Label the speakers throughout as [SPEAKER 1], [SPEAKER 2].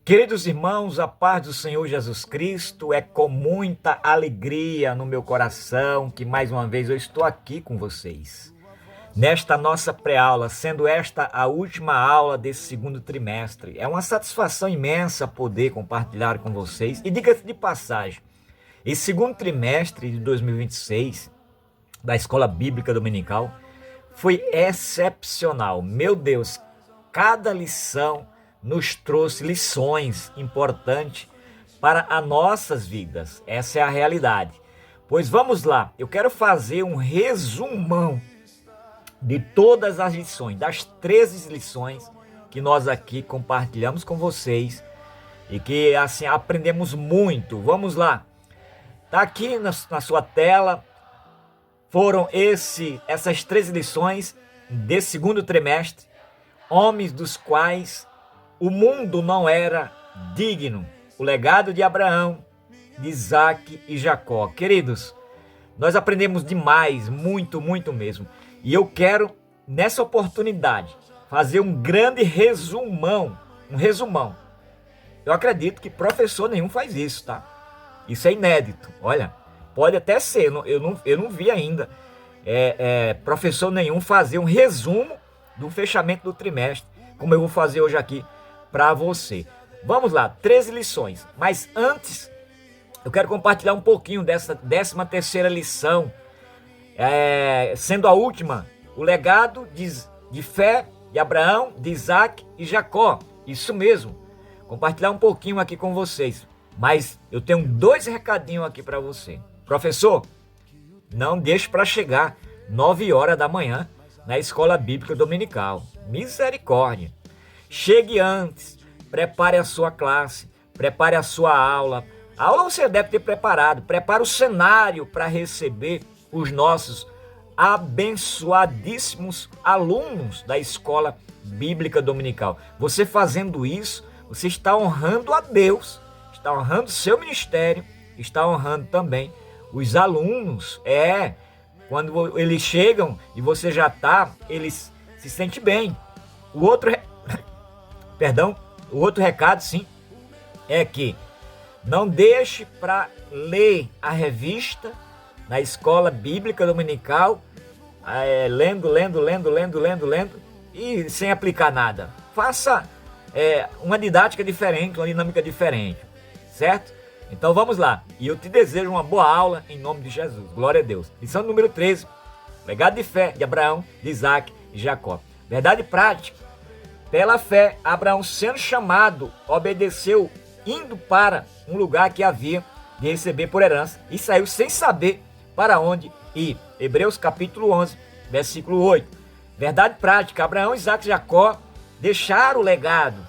[SPEAKER 1] Queridos irmãos, a paz do Senhor Jesus Cristo, é com muita alegria no meu coração que mais uma vez eu estou aqui com vocês. Nesta nossa pré-aula, sendo esta a última aula desse segundo trimestre, é uma satisfação imensa poder compartilhar com vocês. E diga-se de passagem, esse segundo trimestre de 2026 da Escola Bíblica Dominical foi excepcional. Meu Deus, cada lição nos trouxe lições importantes para as nossas vidas. Essa é a realidade. Pois vamos lá, eu quero fazer um resumão de todas as lições, das 13 lições que nós aqui compartilhamos com vocês e que assim aprendemos muito. Vamos lá. Tá aqui na sua tela. Foram essas 13 lições desse segundo trimestre, homens dos quais o mundo não era digno. O legado de Abraão, de Isaac e Jacó. Queridos, nós aprendemos demais, muito, muito mesmo. E eu quero, nessa oportunidade, fazer um grande resumão. Um resumão. Eu acredito que professor nenhum faz isso, tá? Isso é inédito. Olha, pode até ser, eu não vi ainda professor nenhum fazer um resumo do fechamento do trimestre, como eu vou fazer hoje aqui para você. Vamos lá, 13 lições. Mas antes, eu quero compartilhar um pouquinho dessa 13ª lição, sendo a última, o legado de fé de Abraão, de Isaac e Jacó. Isso mesmo, compartilhar um pouquinho aqui com vocês. Mas eu tenho 2 recadinhos aqui para você. Professor, não deixe para chegar 9 horas da manhã na Escola Bíblica Dominical. Misericórdia. Chegue antes, prepare a sua classe, prepare a sua aula. A aula você deve ter preparado. Prepare o cenário para receber os nossos abençoadíssimos alunos da Escola Bíblica Dominical. Você fazendo isso, você está honrando a Deus, está honrando seu ministério, está honrando também os alunos. Quando eles chegam e você já está, eles se sentem bem. O outro recado, sim, é que não deixe para ler a revista na Escola Bíblica Dominical, lendo e sem aplicar nada. Faça uma didática diferente, uma dinâmica diferente, certo? Então vamos lá. E eu te desejo uma boa aula em nome de Jesus. Glória a Deus. Lição número 13. Legado de fé de Abraão, de Isaac e Jacó. Verdade prática. Pela fé, Abraão, sendo chamado, obedeceu, indo para um lugar que havia de receber por herança e saiu sem saber para onde ir. Hebreus capítulo 11, versículo 8. Verdade prática. Abraão, Isaac e Jacó deixaram o legado.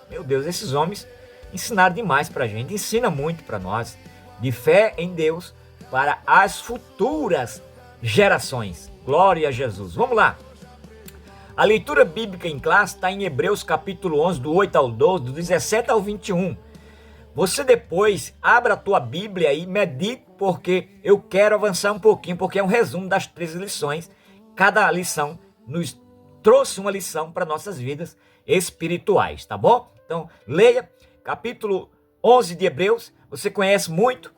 [SPEAKER 1] Meu Deus, esses homens ensinaram demais para a gente, ensina muito para nós, de fé em Deus para as futuras gerações. Glória a Jesus. Vamos lá. A leitura bíblica em classe está em Hebreus capítulo 11, do 8 ao 12, do 17 ao 21. Você depois abra a tua Bíblia e medite, porque eu quero avançar um pouquinho, porque é um resumo das 13 lições. Cada lição nos trouxe uma lição para nossas vidas espirituais, tá bom? Então, leia capítulo 11 de Hebreus. Você conhece muito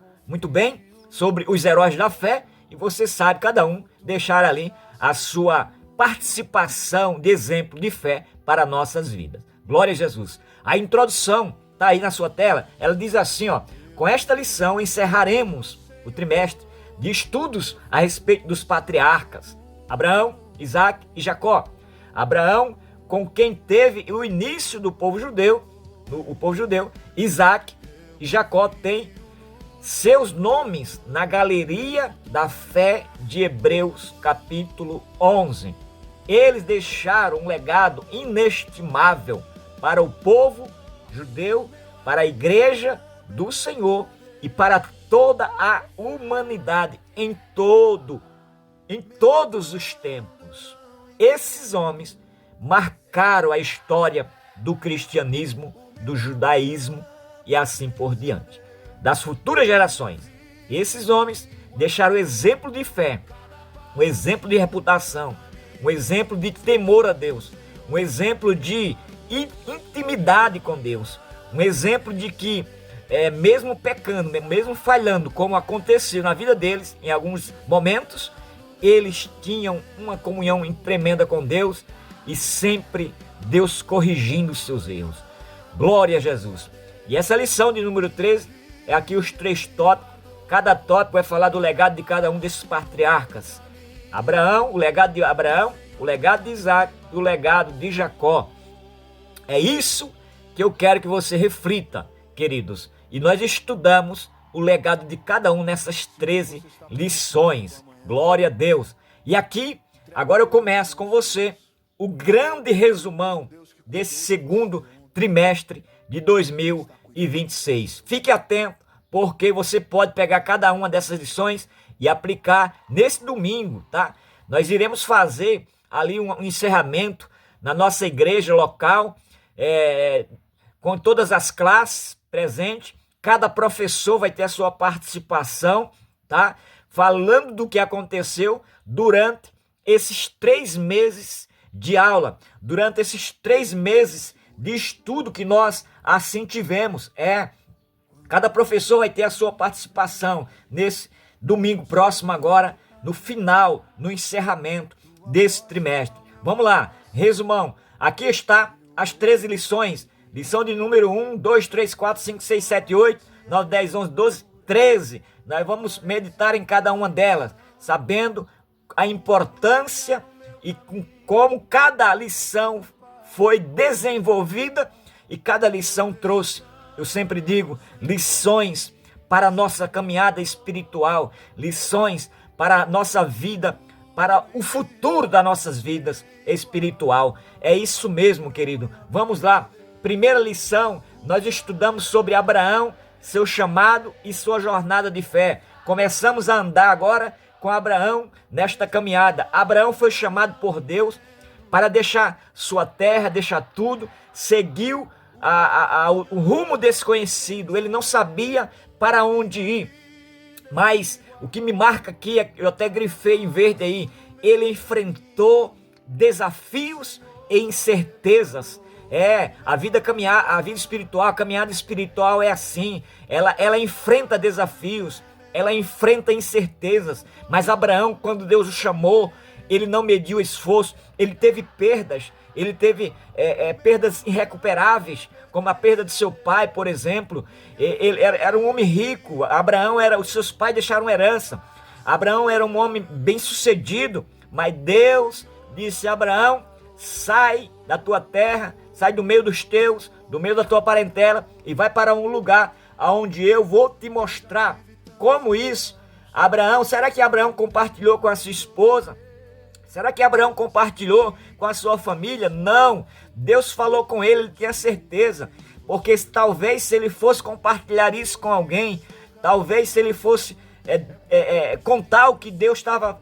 [SPEAKER 1] bem sobre os heróis da fé e você sabe cada um deixar ali a sua participação de exemplo de fé para nossas vidas. Glória a Jesus. A introdução está aí na sua tela. Ela diz assim, ó: com esta lição encerraremos o trimestre de estudos a respeito dos patriarcas Abraão, Isaac e Jacó. Abraão, com quem teve o início do povo judeu, Isaac e Jacó têm seus nomes na galeria da fé de Hebreus capítulo 11. Eles deixaram um legado inestimável para o povo judeu, para a igreja do Senhor e para toda a humanidade em todos os tempos. Esses homens marcaram a história do cristianismo, do judaísmo e assim por diante, das futuras gerações. Esses homens deixaram exemplo de fé, um exemplo de reputação, um exemplo de temor a Deus, um exemplo de intimidade com Deus. Um exemplo de que, mesmo pecando, mesmo falhando, como aconteceu na vida deles, em alguns momentos, eles tinham uma comunhão tremenda com Deus e sempre Deus corrigindo os seus erros. Glória a Jesus. E essa lição de número 13 é aqui os 3 tópicos. Cada tópico vai falar do legado de cada um desses patriarcas. Abraão, o legado de Abraão, o legado de Isaac e o legado de Jacó. É isso que eu quero que você reflita, queridos. E nós estudamos o legado de cada um nessas 13 lições. Glória a Deus. E aqui, agora eu começo com você o grande resumão desse segundo trimestre de 2026. Fique atento, porque você pode pegar cada uma dessas lições e aplicar nesse domingo, tá? Nós iremos fazer ali um encerramento na nossa igreja local, com todas as classes presentes. Cada professor vai ter a sua participação, tá? Falando do que aconteceu durante esses 3 meses de aula, durante esses 3 meses de estudo que nós assim tivemos. Cada professor vai ter a sua participação nesse domingo próximo agora, no final, no encerramento desse trimestre. Vamos lá, resumão. Aqui está as 13 lições. Lição de número 1, 2, 3, 4, 5, 6, 7, 8, 9, 10, 11, 12, 13. Nós vamos meditar em cada uma delas, sabendo a importância e como cada lição foi desenvolvida e cada lição trouxe, eu sempre digo, lições para a nossa caminhada espiritual, lições para a nossa vida, para o futuro das nossas vidas espiritual. É isso mesmo, querido. Vamos lá. Primeira lição, nós estudamos sobre Abraão, seu chamado e sua jornada de fé. Começamos a andar agora com Abraão nesta caminhada. Abraão foi chamado por Deus para deixar sua terra, deixar tudo, seguiu o rumo desconhecido. Ele não sabia para onde ir, mas o que me marca aqui, eu até grifei em verde aí, ele enfrentou desafios e incertezas. A vida espiritual, a caminhada espiritual é assim, ela enfrenta desafios, ela enfrenta incertezas, mas Abraão, quando Deus o chamou, ele não mediu esforço, ele teve perdas, ele teve perdas irrecuperáveis, como a perda de seu pai, por exemplo. Ele era um homem rico, os seus pais deixaram herança, Abraão era um homem bem sucedido, mas Deus disse a Abraão: sai da tua terra, sai do meio dos teus, do meio da tua parentela e vai para um lugar onde eu vou te mostrar. Como isso? Será que Abraão compartilhou com a sua esposa? Será que Abraão compartilhou com a sua família? Não. Deus falou com ele tinha certeza. Porque talvez se ele fosse compartilhar isso com alguém, talvez se ele fosse contar o que Deus estava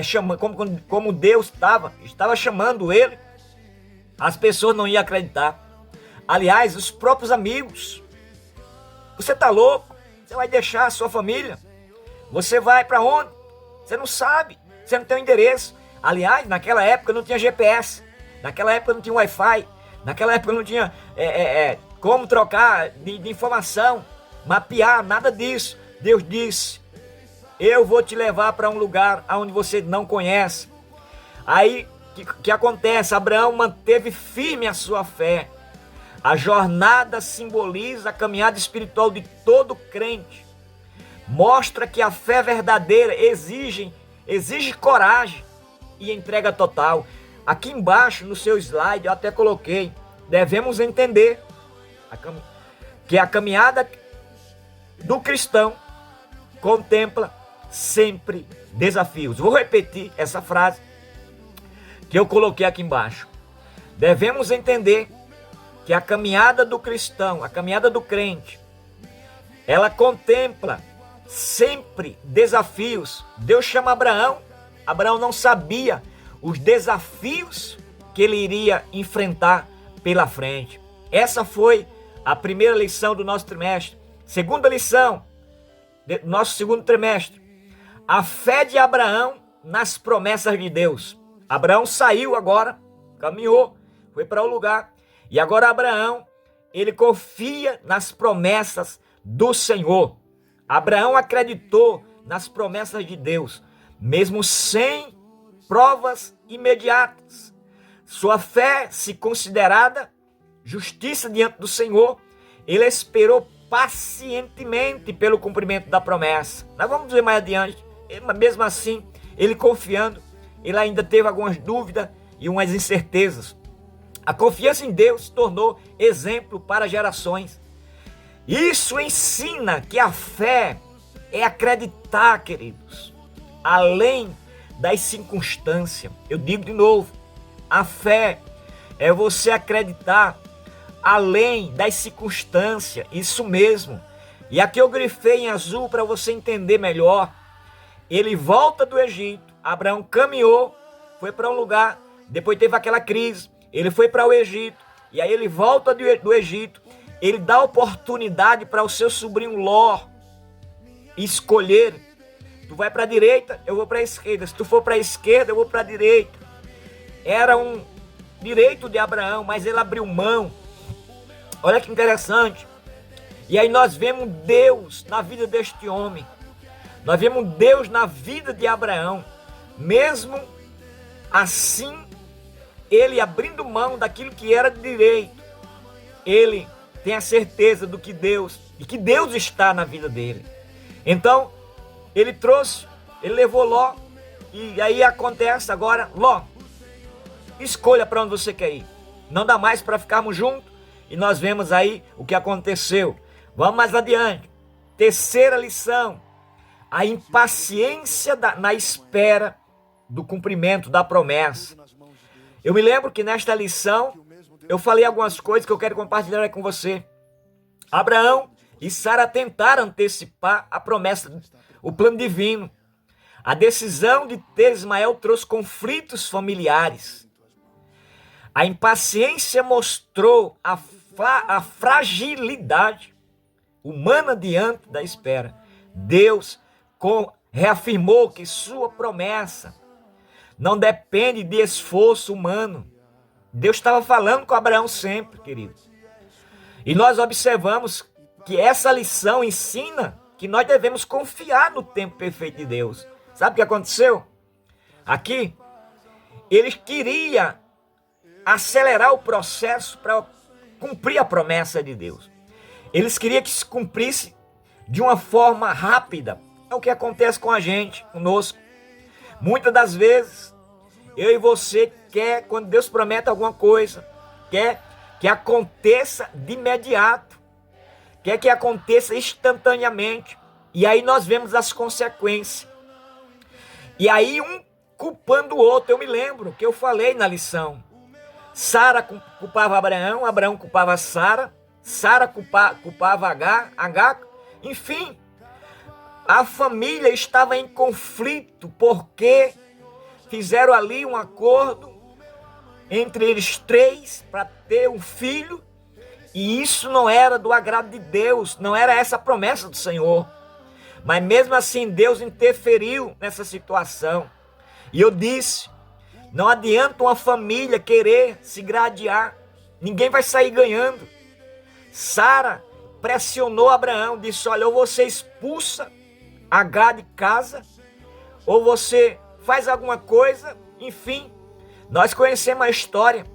[SPEAKER 1] chamando, como Deus estava chamando ele, as pessoas não iam acreditar. Aliás, os próprios amigos. Você está louco? Você vai deixar a sua família? Você vai para onde? Você não sabe. Você não tem o endereço. Aliás, naquela época não tinha GPS. Naquela época não tinha Wi-Fi. Naquela época não tinha como trocar de informação, mapear, nada disso. Deus disse: eu vou te levar para um lugar onde você não conhece. Aí, o que acontece? Abraão manteve firme a sua fé. A jornada simboliza a caminhada espiritual de todo crente. Mostra que a fé verdadeira exige coragem e entrega total. Aqui embaixo, no seu slide, eu até coloquei: devemos entender que a caminhada do cristão contempla sempre desafios. Vou repetir essa frase que eu coloquei aqui embaixo. Devemos entender que a caminhada do cristão, a caminhada do crente, ela contempla sempre desafios. Deus chama Abraão. Abraão não sabia os desafios que ele iria enfrentar pela frente. Essa foi a primeira lição do nosso trimestre. Segunda lição do nosso segundo trimestre: a fé de Abraão nas promessas de Deus. Abraão saiu agora, caminhou, foi para o lugar, E agora Abraão, ele confia nas promessas do Senhor. Abraão acreditou nas promessas de Deus, mesmo sem provas imediatas. Sua fé, se considerada justiça diante do Senhor, ele esperou pacientemente pelo cumprimento da promessa. Nós vamos ver mais adiante, mas mesmo assim, ele confiando, ele ainda teve algumas dúvidas e umas incertezas. A confiança em Deus se tornou exemplo para gerações. Isso ensina que a fé é acreditar, queridos, além das circunstâncias. Eu digo de novo, a fé é você acreditar além das circunstâncias, isso mesmo. E aqui eu grifei em azul para você entender melhor. Ele volta do Egito, Abraão caminhou, foi para um lugar, depois teve aquela crise, ele foi para o Egito, e aí ele volta do Egito, ele dá oportunidade para o seu sobrinho Ló escolher. Tu vai para a direita, eu vou para a esquerda. Se tu for para a esquerda, eu vou para a direita. Era um direito de Abraão, mas ele abriu mão. Olha que interessante. E aí nós vemos Deus na vida deste homem. Nós vemos Deus na vida de Abraão. Mesmo assim, ele abrindo mão daquilo que era de direito, ele tem a certeza do que Deus, e que Deus está na vida dele. Então, ele levou Ló, e aí acontece agora, Ló, escolha para onde você quer ir. Não dá mais para ficarmos juntos, e nós vemos aí o que aconteceu. Vamos mais adiante. Terceira lição, a impaciência na espera do cumprimento da promessa. Eu me lembro que nesta lição, eu falei algumas coisas que eu quero compartilhar com você. Abraão e Sara tentaram antecipar a promessa, o plano divino. A decisão de ter Ismael trouxe conflitos familiares. A impaciência mostrou a fragilidade humana diante da espera. Deus reafirmou que sua promessa não depende de esforço humano. Deus estava falando com Abraão sempre, querido. E nós observamos que essa lição ensina que nós devemos confiar no tempo perfeito de Deus. Sabe o que aconteceu? Aqui, eles queriam acelerar o processo para cumprir a promessa de Deus. Eles queriam que se cumprisse de uma forma rápida. É o que acontece com a gente, conosco. Muitas das vezes, eu e você quer, quando Deus promete alguma coisa, quer que aconteça de imediato, quer que aconteça instantaneamente. E aí nós vemos as consequências. E aí um culpando o outro. Eu me lembro que eu falei na lição. Sara culpava Abraão, Abraão culpava Sara, Sara culpava Agar, enfim. A família estava em conflito porque fizeram ali um acordo entre eles três para ter um filho, e isso não era do agrado de Deus, não era essa a promessa do Senhor. Mas mesmo assim Deus interferiu nessa situação. E eu disse, não adianta uma família querer se gradear, ninguém vai sair ganhando. Sara pressionou Abraão, disse, olha, ou você expulsa Agar de casa, ou você faz alguma coisa, enfim. Nós conhecemos a história.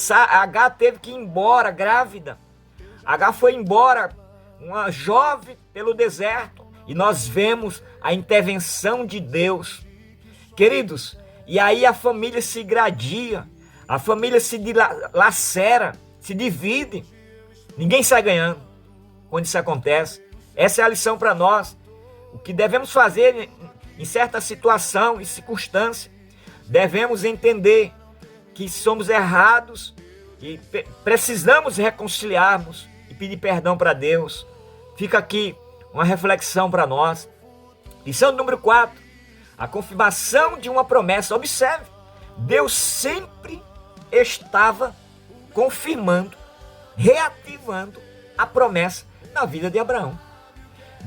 [SPEAKER 1] Agar teve que ir embora grávida. Agar foi embora, uma jovem, pelo deserto. E nós vemos a intervenção de Deus. Queridos, e aí a família se gradia, a família se lacera, se divide. Ninguém sai ganhando quando isso acontece. Essa é a lição para nós. O que devemos fazer em certa situação e circunstância, devemos entender que somos errados e precisamos reconciliarmos e pedir perdão para Deus. Fica aqui uma reflexão para nós. Lição número 4, a confirmação de uma promessa. Observe, Deus sempre estava confirmando, reativando a promessa na vida de Abraão.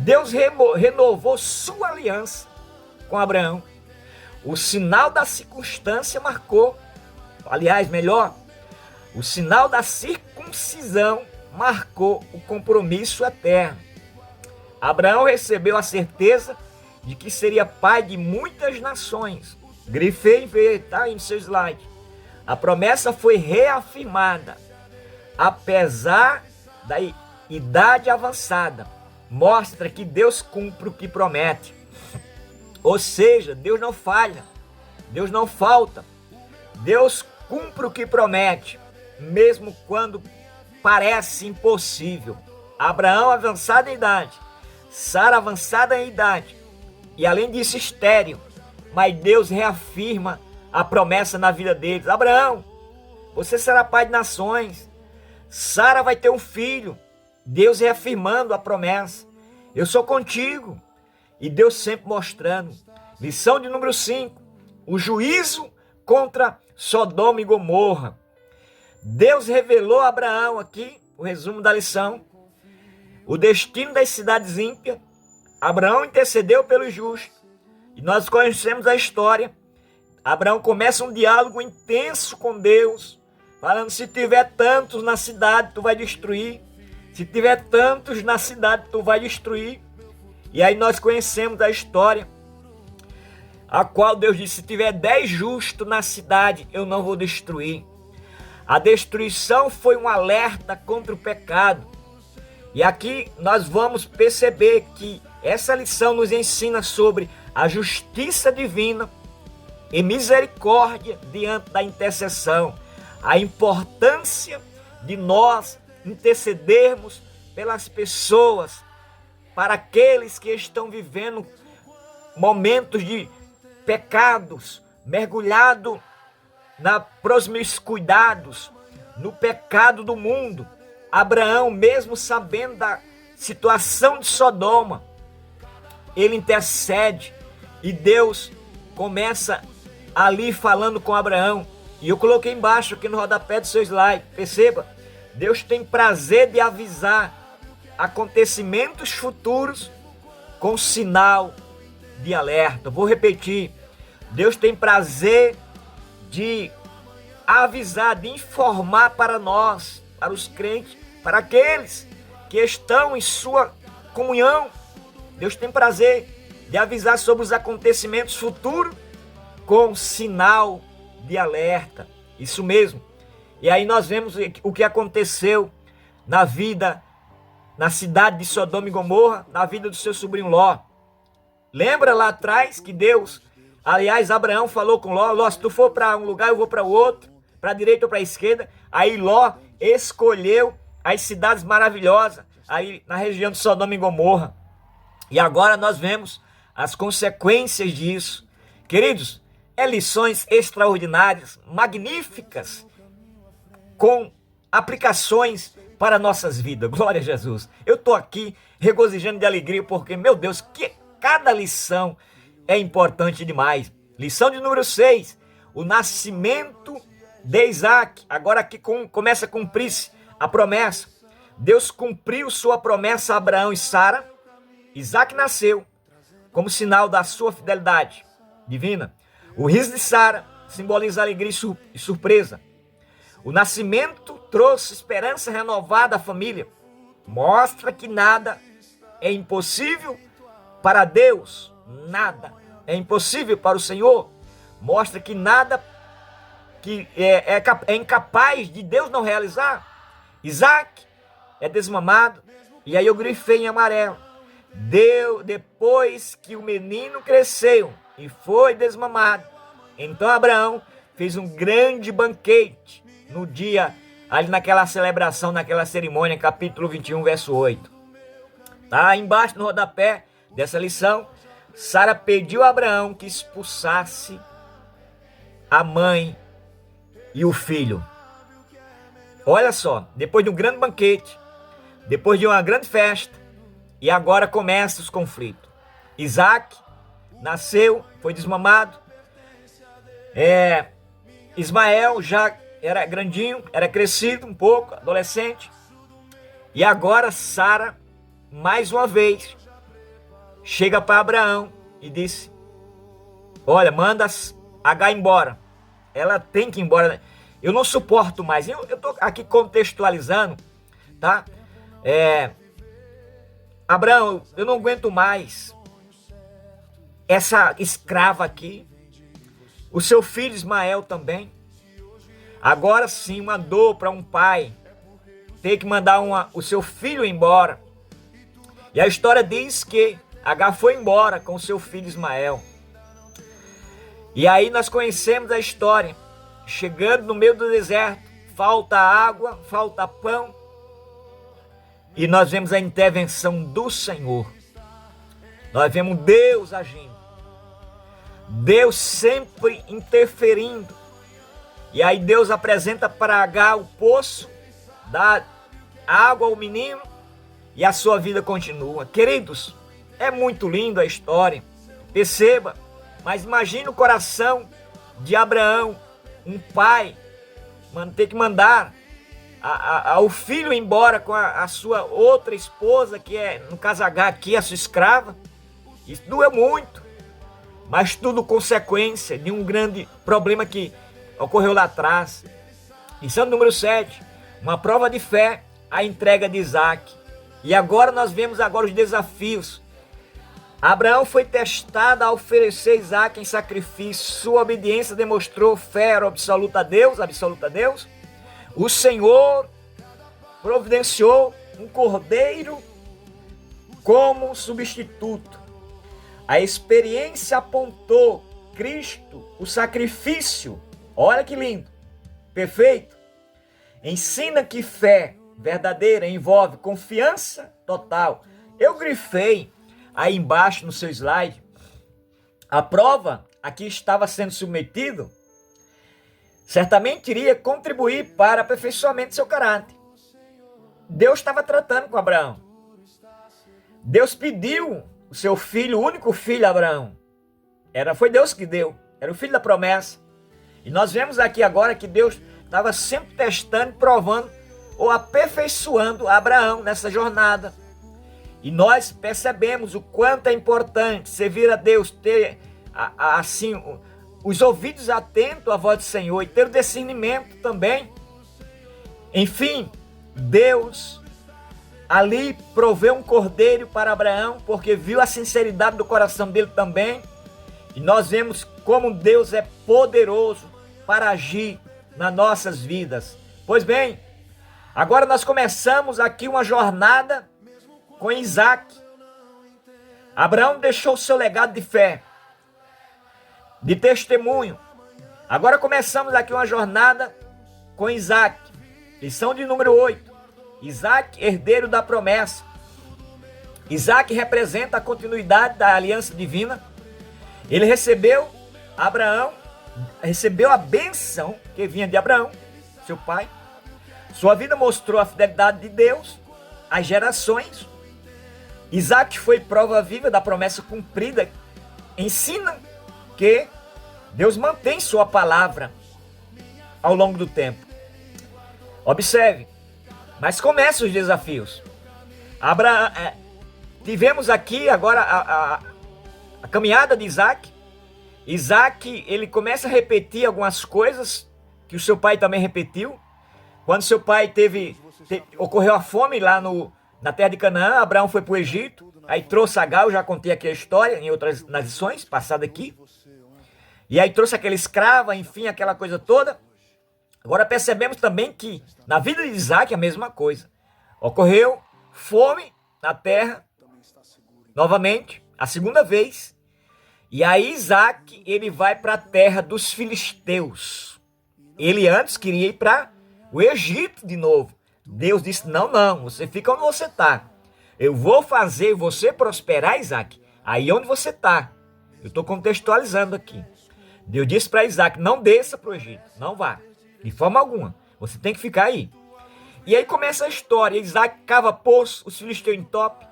[SPEAKER 1] Deus renovou sua aliança com Abraão. O sinal da circunstância marcou, aliás, melhor, O sinal da circuncisão marcou o compromisso eterno. Abraão recebeu a certeza de que seria pai de muitas nações. Grifei e está aí no seu slide. A promessa foi reafirmada, apesar da idade avançada. Mostra que Deus cumpre o que promete. Ou seja, Deus não falha, Deus não falta. Deus cumpre o que promete, mesmo quando parece impossível. Abraão avançado em idade, Sara avançada em idade, e além disso estéril, mas Deus reafirma a promessa na vida deles. Abraão, você será pai de nações. Sara vai ter um filho. Deus reafirmando a promessa. Eu sou contigo. E Deus sempre mostrando. Lição de número 5. O juízo contra Sodoma e Gomorra. Deus revelou a Abraão aqui, o resumo da lição, o destino das cidades ímpias. Abraão intercedeu pelo justo. E nós conhecemos a história. Abraão começa um diálogo intenso com Deus, falando: se tiver tantos na cidade, tu vai destruir. Se tiver tantos na cidade, tu vai destruir. E aí nós conhecemos a história, a qual Deus disse: se tiver 10 justos na cidade, eu não vou destruir. A destruição foi um alerta contra o pecado. E aqui nós vamos perceber que essa lição nos ensina sobre a justiça divina e misericórdia diante da intercessão. A importância de nós intercedermos pelas pessoas, para aqueles que estão vivendo momentos de pecados, mergulhado na promiscuidade, no pecado do mundo. Abraão, mesmo sabendo da situação de Sodoma, ele intercede e Deus começa ali falando com Abraão. E eu coloquei embaixo aqui no rodapé do seu slide, perceba, Deus tem prazer de avisar acontecimentos futuros com sinal de alerta. Vou repetir, Deus tem prazer de avisar, de informar para nós, para os crentes, para aqueles que estão em sua comunhão. Deus tem prazer de avisar sobre os acontecimentos futuros com sinal de alerta. Isso mesmo. E aí nós vemos o que aconteceu na vida, na cidade de Sodoma e Gomorra, na vida do seu sobrinho Ló. Lembra lá atrás que Deus, aliás, Abraão falou com Ló: Ló, se tu for para um lugar, eu vou para o outro, para a direita ou para a esquerda. Aí Ló escolheu as cidades maravilhosas, aí na região de Sodoma e Gomorra. E agora nós vemos as consequências disso. Queridos, lições extraordinárias, magníficas, com aplicações para nossas vidas. Glória a Jesus. Eu estou aqui regozijando de alegria porque, meu Deus, que cada lição é importante demais. Lição de número 6. O nascimento de Isaac. Agora aqui começa a cumprir-se a promessa. Deus cumpriu sua promessa a Abraão e Sara. Isaac nasceu como sinal da sua fidelidade divina. O riso de Sara simboliza alegria e surpresa. O nascimento trouxe esperança renovada à família. Mostra que nada é impossível para Deus. Nada é impossível para o Senhor. Mostra que nada que é incapaz de Deus não realizar. Isaac é desmamado. E aí eu grifei em amarelo. Depois que o menino cresceu e foi desmamado, então Abraão fez um grande banquete no dia, ali naquela celebração, naquela cerimônia, capítulo 21, verso 8. Tá embaixo no rodapé dessa lição, Sara pediu a Abraão que expulsasse a mãe e o filho. Olha só, depois de um grande banquete, depois de uma grande festa, e agora começam os conflitos. Isaac nasceu, foi desmamado. Ismael já era grandinho, era crescido um pouco, adolescente. E agora Sara, mais uma vez, chega para Abraão e disse: olha, manda Agar embora. Ela tem que ir embora. eu não suporto mais. Eu estou aqui contextualizando, tá? Abraão, eu não aguento mais essa escrava aqui. O seu filho Ismael também. Agora sim, uma dor para um pai ter que mandar o seu filho embora. E a história diz que Agar foi embora com o seu filho Ismael. E aí nós conhecemos a história. Chegando no meio do deserto, falta água, falta pão. E nós vemos a intervenção do Senhor. Nós vemos Deus agindo. Deus sempre interferindo. E aí Deus apresenta para Agar o poço, dá água ao menino e a sua vida continua. Queridos, é muito lindo a história. Perceba, mas imagine o coração de Abraão, um pai, ter que mandar o filho embora com a sua outra esposa, que é, no caso Agar aqui, a sua escrava. Isso doeu muito, mas tudo consequência de um grande problema que ocorreu lá atrás. Lição número 7, uma prova de fé, a entrega de Isaac. E agora nós vemos os desafios. Abraão foi testado a oferecer Isaac em sacrifício. Sua obediência demonstrou fé absoluta a Deus, O Senhor providenciou um cordeiro como substituto. A experiência apontou Cristo, o sacrifício. Olha que lindo, perfeito. Ensina que fé verdadeira envolve confiança total. Eu grifei aí embaixo no seu slide, a prova a que estava sendo submetido certamente iria contribuir para o aperfeiçoamento do seu caráter. Deus estava tratando com Abraão. Deus pediu o seu filho, o único filho, Abraão. Foi Deus que deu, era o filho da promessa. E nós vemos aqui agora que Deus estava sempre testando, provando ou aperfeiçoando Abraão nessa jornada. E nós percebemos o quanto é importante servir a Deus, ter assim os ouvidos atentos à voz do Senhor e ter o discernimento também. Enfim, Deus ali proveu um cordeiro para Abraão, porque viu a sinceridade do coração dele também. E nós vemos como Deus é poderoso para agir nas nossas vidas. Pois bem, agora nós começamos aqui uma jornada com Isaac. Abraão deixou o seu legado de fé, de testemunho. Agora começamos aqui uma jornada com Isaac. Lição de número 8. Isaac, herdeiro da promessa. Isaac representa a continuidade da aliança divina. Ele recebeu a bênção que vinha de Abraão, seu pai. Sua vida mostrou a fidelidade de Deus às gerações. Isaac foi prova viva da promessa cumprida. Ensina que Deus mantém sua palavra ao longo do tempo. Observe, mas começam os desafios. Tivemos aqui agora a caminhada de Isaac. Isaac, ele começa a repetir algumas coisas que o seu pai também repetiu. Quando seu pai ocorreu a fome lá na terra de Canaã, Abraão foi para o Egito, aí trouxe Agar, eu já contei aqui a história em outras nas lições passadas aqui. E aí trouxe aquela escrava, enfim, aquela coisa toda. Agora percebemos também que na vida de Isaac é a mesma coisa. Ocorreu fome na terra, novamente, a segunda vez. E aí Isaac, ele vai para a terra dos filisteus. Ele antes queria ir para o Egito de novo. Deus disse, não, você fica onde você está. Eu vou fazer você prosperar, Isaac, aí onde você está. Eu estou contextualizando aqui. Deus disse para Isaac, não desça para o Egito, não vá, de forma alguma. Você tem que ficar aí. E aí começa a história. Isaac cava poço, os filisteus entopem.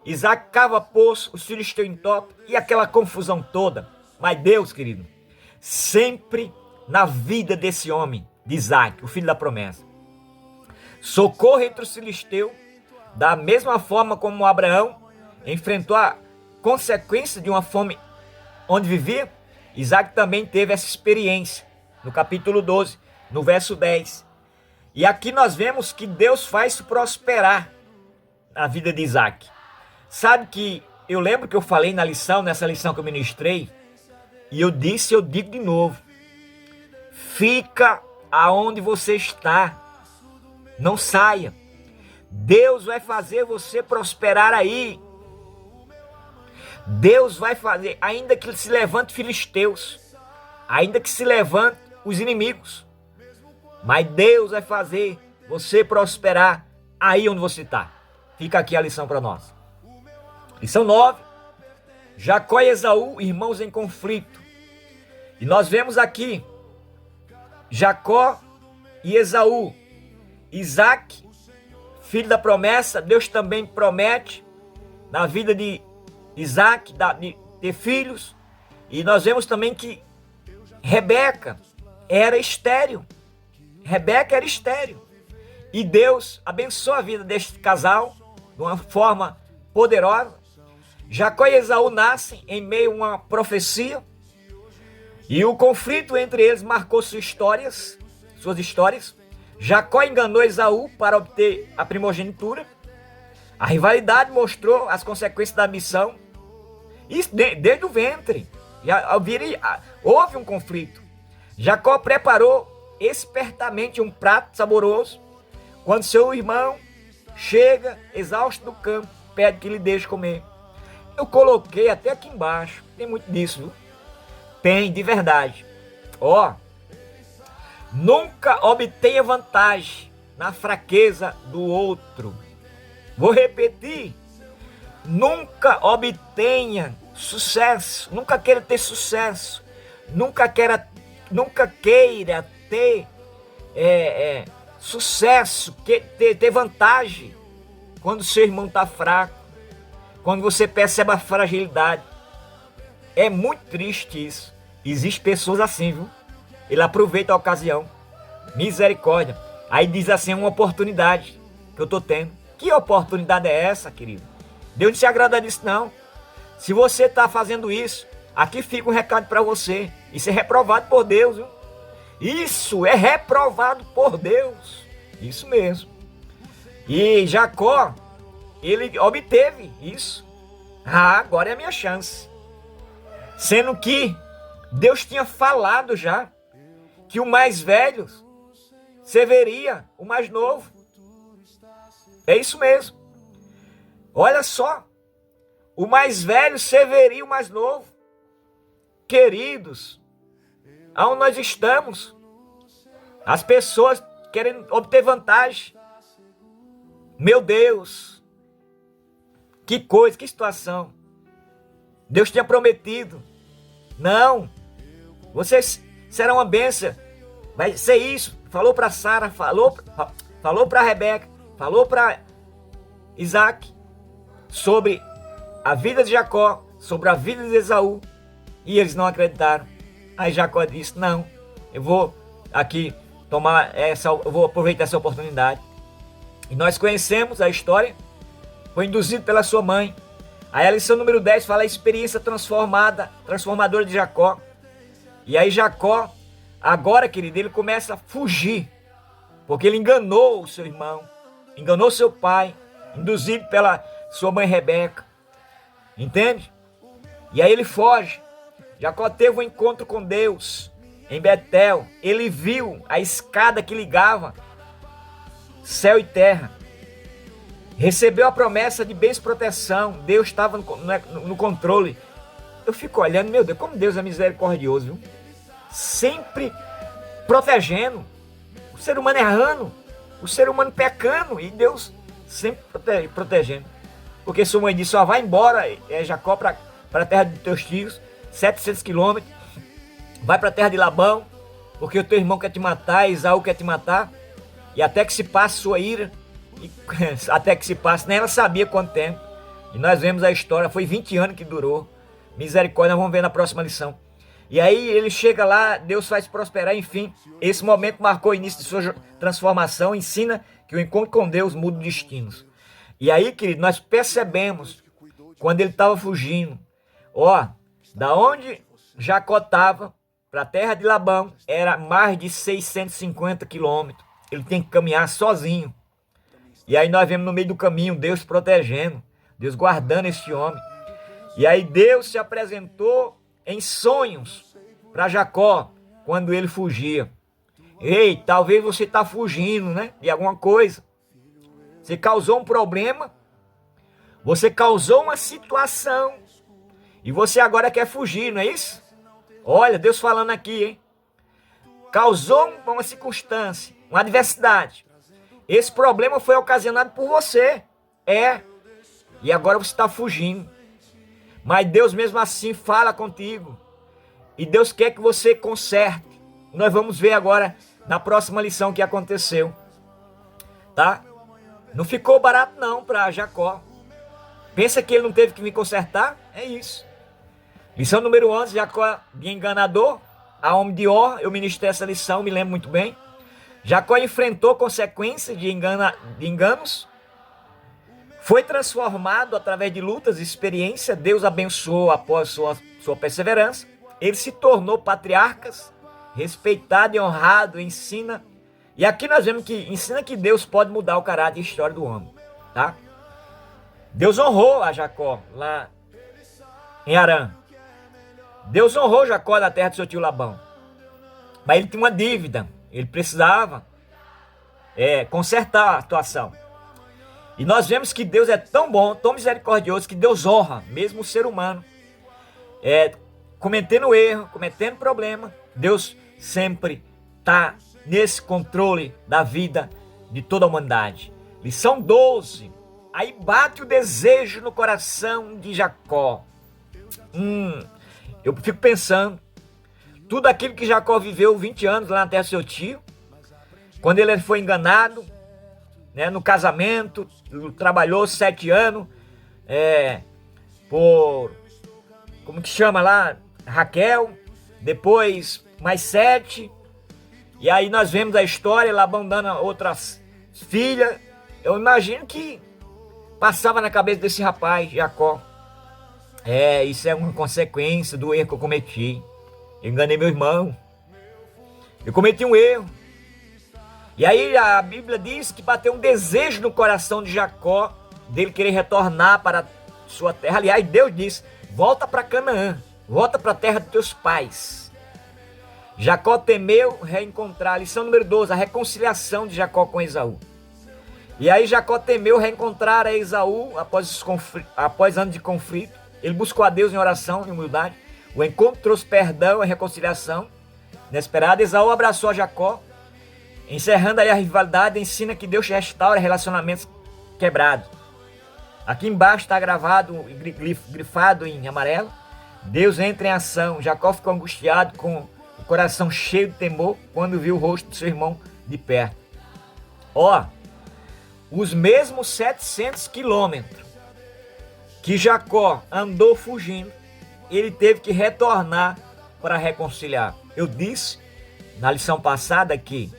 [SPEAKER 1] Isaac cava poço, os filisteus entopem. E aquela confusão toda. Mas Deus, querido, sempre na vida desse homem, de Isaac, o filho da promessa, socorro entre os filisteus, da mesma forma como Abraão enfrentou a consequência de uma fome onde vivia. Isaac também teve essa experiência. No capítulo 12, no verso 10. E aqui nós vemos que Deus faz prosperar a vida de Isaac. Sabe que eu lembro que eu falei nessa lição que eu ministrei, e eu digo de novo, fica aonde você está, não saia. Deus vai fazer você prosperar aí. Deus vai fazer, ainda que se levante filisteus, ainda que se levante os inimigos, mas Deus vai fazer você prosperar aí onde você está. Fica aqui a lição para nós. Lição 9. Jacó e Esaú, irmãos em conflito. E nós vemos aqui Jacó e Esaú. Isaac, filho da promessa, Deus também promete na vida de Isaac de ter filhos. E nós vemos também que Rebeca era estéril. Rebeca era estéril. E Deus abençoou a vida deste casal de uma forma poderosa. Jacó e Esaú nascem em meio a uma profecia. E o conflito entre eles marcou suas histórias. Jacó enganou Esaú para obter a primogenitura. A rivalidade mostrou as consequências da missão. Isso desde o ventre. Houve um conflito. Jacó preparou espertamente um prato saboroso. Quando seu irmão chega exausto do campo, pede que lhe deixe comer. Eu coloquei até aqui embaixo. Tem muito disso, viu? Tem, de verdade. Nunca obtenha vantagem na fraqueza do outro. Vou repetir. Nunca obtenha sucesso. Nunca queira ter sucesso. Nunca queira ter sucesso, ter vantagem quando seu irmão está fraco, quando você percebe a fragilidade. É muito triste isso. Existem pessoas assim, viu? Ele aproveita a ocasião. Misericórdia. Aí diz assim, uma oportunidade que eu estou tendo. Que oportunidade é essa, querido? Deus não se agrada disso, não. Se você está fazendo isso, aqui fica um recado para você. Isso é reprovado por Deus, viu? Isso é reprovado por Deus. Isso mesmo. E Jacó, ele obteve isso. Agora é a minha chance. Sendo que Deus tinha falado já que o mais velho serviria o mais novo. É isso mesmo. Olha só. O mais velho serviria o mais novo. Queridos, aonde nós estamos? As pessoas querem obter vantagem. Meu Deus. Que coisa, que situação. Deus tinha prometido. Não. Vocês serão uma bênção. Vai ser isso. Falou para Sara, falou para Rebeca, falou para Isaac sobre a vida de Jacó, sobre a vida de Esaú. E eles não acreditaram. Aí Jacó disse, não, eu vou aqui eu vou aproveitar essa oportunidade. E nós conhecemos a história. Foi induzido pela sua mãe. Aí a lição número 10 fala a experiência transformadora de Jacó. E aí Jacó, agora, querido, ele começa a fugir. Porque ele enganou o seu irmão, enganou seu pai, induzido pela sua mãe Rebeca. Entende? E aí ele foge. Jacó teve um encontro com Deus em Betel. Ele viu a escada que ligava céu e terra. Recebeu a promessa de bens e proteção. Deus estava no controle. Eu fico olhando, meu Deus, como Deus é misericordioso, viu? Sempre protegendo. O ser humano errando, o ser humano pecando, e Deus sempre protegendo. Porque sua mãe disse, só vai embora, Jacó, para a terra dos teus tios, 700 quilômetros, vai para a terra de Labão, porque o teu irmão quer te matar, Esaú quer te matar, e até que se passe sua ira, até que se passe, nem ela sabia quanto tempo. E nós vemos a história, foi 20 anos que durou. Misericórdia, nós vamos ver na próxima lição. E aí ele chega lá, Deus faz prosperar, enfim. Esse momento marcou o início de sua transformação, ensina que o encontro com Deus muda destinos. E aí, querido, nós percebemos, quando ele estava fugindo, da onde Jacó estava, para a terra de Labão era mais de 650 quilômetros. Ele tem que caminhar sozinho. E aí nós vemos no meio do caminho Deus protegendo, Deus guardando esse homem. E aí Deus se apresentou em sonhos para Jacó quando ele fugia. Ei, talvez você está fugindo, né, de alguma coisa. Você causou um problema, você causou uma situação e você agora quer fugir, não é isso? Olha, Deus falando aqui, hein? Causou uma circunstância, uma adversidade. Esse problema foi ocasionado por você. E agora você está fugindo. Mas Deus mesmo assim fala contigo. E Deus quer que você conserte. Nós vamos ver agora na próxima lição o que aconteceu. Tá? Não ficou barato não para Jacó. Pensa que ele não teve que me consertar? É isso. Lição número 11, Jacó de enganador, a homem de Or. Eu ministrei essa lição, me lembro muito bem. Jacó enfrentou consequências de enganos. Foi transformado através de lutas e experiência. Deus abençoou após sua perseverança. Ele se tornou patriarca, respeitado e honrado, ensina. E aqui nós vemos que ensina que Deus pode mudar o caráter e a história do homem. Tá? Deus honrou a Jacó lá em Harã. Deus honrou Jacó na terra do seu tio Labão. Mas ele tinha uma dívida. Ele precisava consertar a situação. E nós vemos que Deus é tão bom, tão misericordioso, que Deus honra, mesmo o ser humano. Cometendo erro, cometendo problema. Deus sempre está nesse controle da vida de toda a humanidade. Lição 12. Aí bate o desejo no coração de Jacó. Eu fico pensando, tudo aquilo que Jacó viveu 20 anos lá na terra do seu tio, quando ele foi enganado, né, no casamento, trabalhou 7 anos, como que chama lá, Raquel, depois mais 7, e aí nós vemos a história, Labão dando outras filhas. Eu imagino que passava na cabeça desse rapaz, Jacó. Isso é uma consequência do erro que eu cometi. Eu enganei meu irmão. Eu cometi um erro. E aí a Bíblia diz que bateu um desejo no coração de Jacó, dele querer retornar para sua terra. Aliás, Deus disse, volta para Canaã, volta para a terra dos teus pais. Jacó temeu reencontrar. Lição número 12, a reconciliação de Jacó com Esaú. E aí Jacó temeu reencontrar a Esaú após anos de conflito. Ele buscou a Deus em oração, em humildade. O encontro trouxe perdão e reconciliação. Inesperada, Esaú abraçou a Jacó. Encerrando aí a rivalidade, ensina que Deus restaura relacionamentos quebrados. Aqui embaixo está gravado, grifado em amarelo. Deus entra em ação. Jacó ficou angustiado, com o coração cheio de temor, quando viu o rosto do seu irmão de perto. Os mesmos 700 quilômetros que Jacó andou fugindo, ele teve que retornar para reconciliar. Eu disse na lição passada que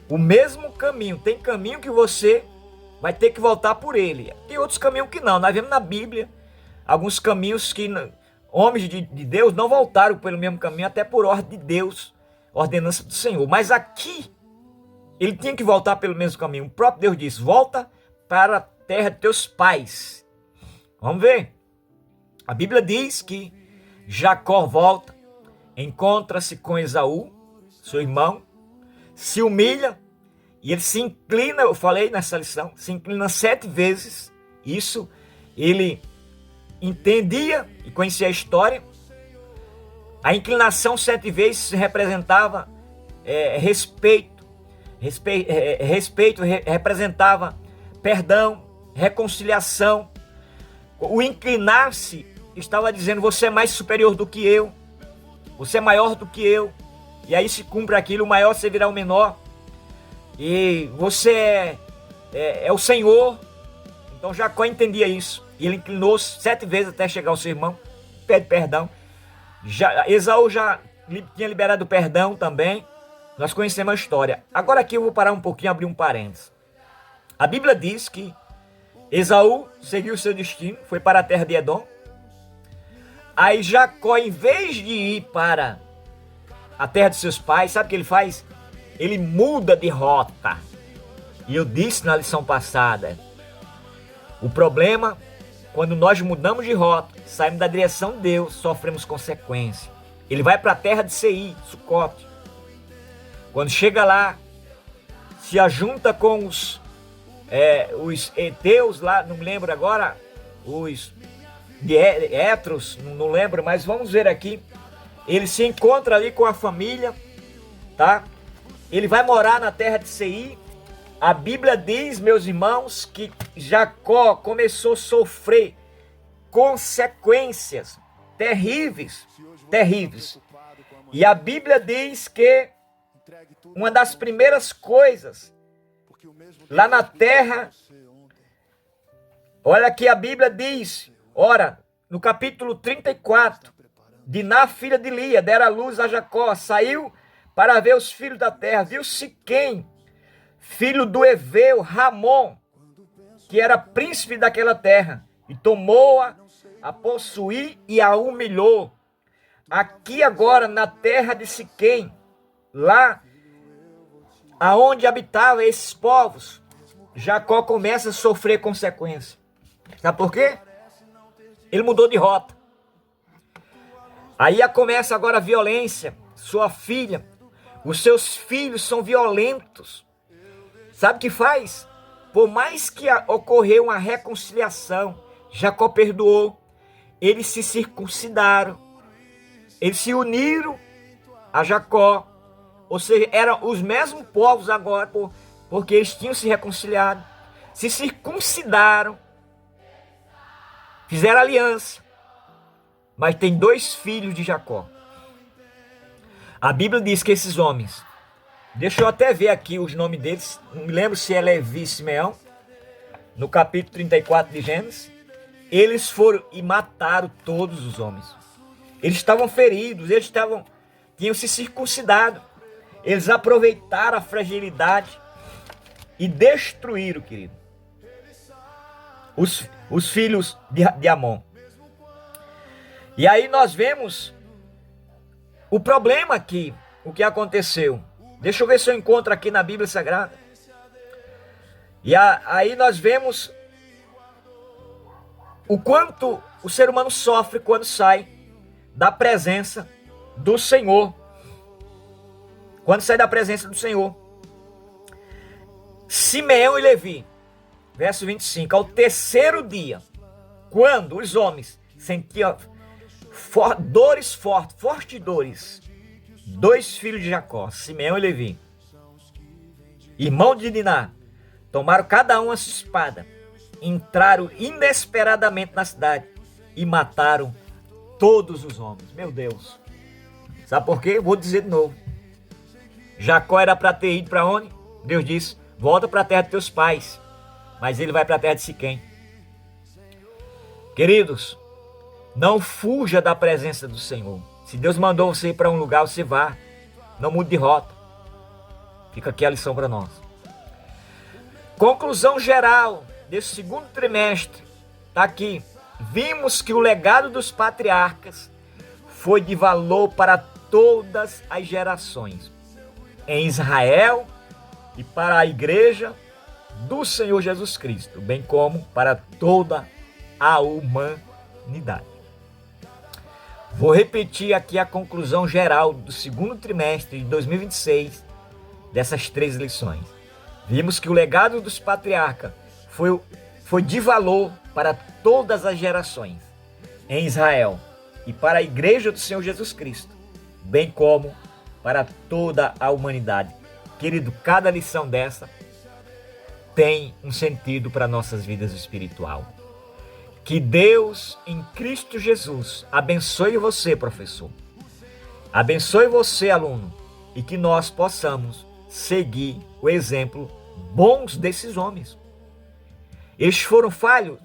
[SPEAKER 1] o mesmo caminho, tem caminho que você vai ter que voltar por ele. Tem outros caminhos que não. Nós vemos na Bíblia alguns caminhos que homens de Deus não voltaram pelo mesmo caminho, até por ordem de Deus, ordenança do Senhor. Mas aqui, ele tinha que voltar pelo mesmo caminho. O próprio Deus disse, volta para a terra de teus pais. Vamos ver. A Bíblia diz que Jacó volta, encontra-se com Esaú, seu irmão, se humilha e ele se inclina, eu falei nessa lição, se inclina 7 vezes. Isso ele entendia e conhecia a história. A inclinação 7 vezes representava respeito representava perdão, reconciliação. O inclinar-se estava dizendo, você é mais superior do que eu, você é maior do que eu. E aí se cumpre aquilo, o maior servirá o menor. E você é o Senhor. Então Jacó entendia isso. E ele inclinou-se 7 vezes até chegar ao seu irmão, pede perdão. Esaú já tinha liberado perdão também. Nós conhecemos a história. Agora aqui eu vou parar um pouquinho, abrir um parênteses. A Bíblia diz que Esaú seguiu o seu destino, foi para a terra de Edom. Aí Jacó, em vez de ir para a terra de seus pais, sabe o que ele faz? Ele muda de rota. E eu disse na lição passada, o problema, quando nós mudamos de rota, saímos da direção de Deus, sofremos consequências. Ele vai para a terra de Seir, Sucote. Quando chega lá, se ajunta com os heteus lá, não me lembro agora, os Etros, não lembro, mas vamos ver aqui. Ele se encontra ali com a família, tá? Ele vai morar na terra de Seir. A Bíblia diz, meus irmãos, que Jacó começou a sofrer consequências terríveis, terríveis. E a Bíblia diz que uma das primeiras coisas lá na terra, olha aqui, a Bíblia diz, ora, no capítulo 34, Diná, filha de Lia, dera à luz a Jacó, saiu para ver os filhos da terra, viu Siquém, filho do Eveu, Ramon, que era príncipe daquela terra, e tomou-a, a possuir e a humilhou. Aqui agora, na terra de Siquém, lá aonde habitavam esses povos, Jacó começa a sofrer consequências. Sabe por quê? Ele mudou de rota. Aí começa agora a violência. Sua filha, os seus filhos são violentos. Sabe o que faz? Por mais que ocorreu uma reconciliação, Jacó perdoou. Eles se circuncidaram. Eles se uniram a Jacó. Ou seja, eram os mesmos povos agora, porque eles tinham se reconciliado. Se circuncidaram. Fizeram aliança. Mas tem 2 filhos de Jacó. A Bíblia diz que esses homens, deixa eu até ver aqui os nomes deles, não me lembro se é Levi e Simeão, no capítulo 34 de Gênesis, eles foram e mataram todos os homens. Eles estavam feridos, tinham se circuncidado. Eles aproveitaram a fragilidade e destruíram, querido, os filhos de Amon. E aí nós vemos o problema aqui, o que aconteceu. Deixa eu ver se eu encontro aqui na Bíblia Sagrada. E aí nós vemos o quanto o ser humano sofre quando sai da presença do Senhor. Quando sai da presença do Senhor. Simeão e Levi, verso 25. Ao terceiro dia, quando os homens sentiam dores fortes dores, 2 filhos de Jacó, Simeão e Levi, irmão de Diná, tomaram cada um a sua espada, entraram inesperadamente na cidade e mataram todos os homens. Meu Deus. Sabe por quê? Vou dizer de novo. Jacó era para ter ido para onde? Deus disse, volta para a terra de teus pais. Mas ele vai para a terra de Siquém. Queridos, não fuja da presença do Senhor. Se Deus mandou você ir para um lugar, você vá. Não mude de rota. Fica aqui a lição para nós. Conclusão geral desse segundo trimestre. Está aqui. Vimos que o legado dos patriarcas foi de valor para todas as gerações. Em Israel e para a igreja do Senhor Jesus Cristo, bem como para toda a humanidade. Vou repetir aqui a conclusão geral do segundo trimestre de 2026 dessas 3 lições. Vimos que o legado dos patriarcas foi de valor para todas as gerações em Israel e para a igreja do Senhor Jesus Cristo, bem como para toda a humanidade. Querido, cada lição dessa tem um sentido para nossas vidas espiritual. Que Deus, em Cristo Jesus, abençoe você, professor. Abençoe você, aluno. E que nós possamos seguir o exemplo bons desses homens. Eles foram falhos?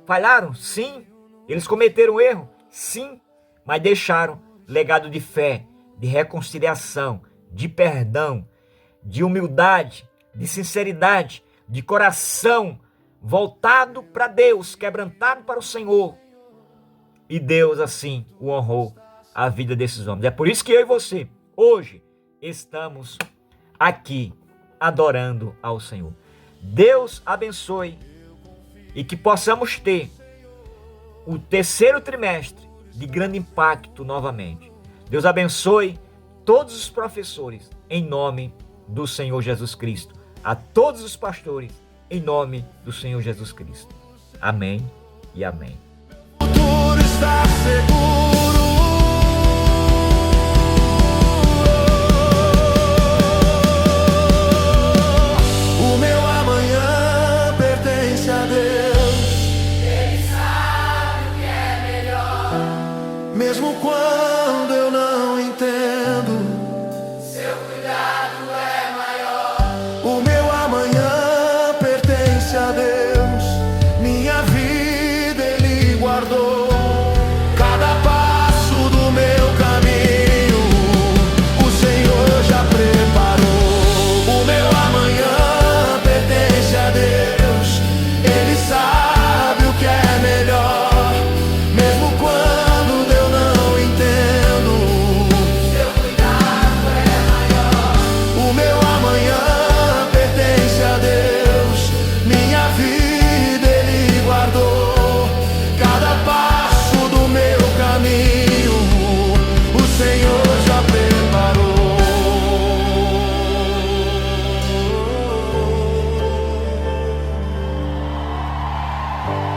[SPEAKER 1] Falharam? Sim. Eles cometeram erro? Sim. Mas deixaram legado de fé, de reconciliação, de perdão, de humildade, de sinceridade, de coração voltado para Deus, quebrantado para o Senhor. E Deus assim o honrou a vida desses homens. É por isso que eu e você hoje estamos aqui adorando ao Senhor. Deus abençoe e que possamos ter o terceiro trimestre de grande impacto novamente. Deus abençoe todos os professores em nome do Senhor Jesus Cristo. A todos os pastores em nome do Senhor Jesus Cristo. Amém e amém.
[SPEAKER 2] O futuro está seguro.